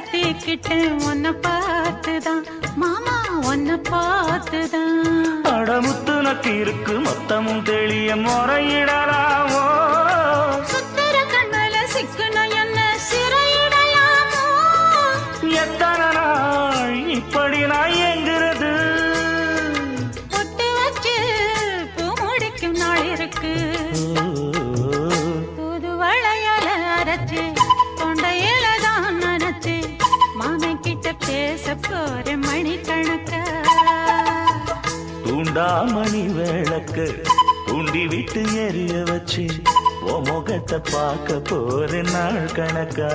கட்டிக்கிட்டேன் உன்னை பார்த்துதான் மாமா உன்னை பார்த்துதான். அடமுத்து நக்கு இருக்கு மொத்தமும் தெளிய முறையிடலாமோ? சுத்தர கண்மல சிக்கணும் என்ன சிறையிடலாமோ? எத்தனை நாள் இப்படி நான் எங்கிறது? பொட்டு வச்சு பூ முடிக்கும் நாள் இருக்கு. புது வளையல அரைச்சு தொண்டையில தான் நினைச்சு மாமன் கிட்ட பேச போற மணிக்கணக்கா. தூண்டாமணி விளக்கு தூண்டி விட்டு எரிய வச்சு உன் முகத்தை பார்க்க போற நாள் கணக்கா.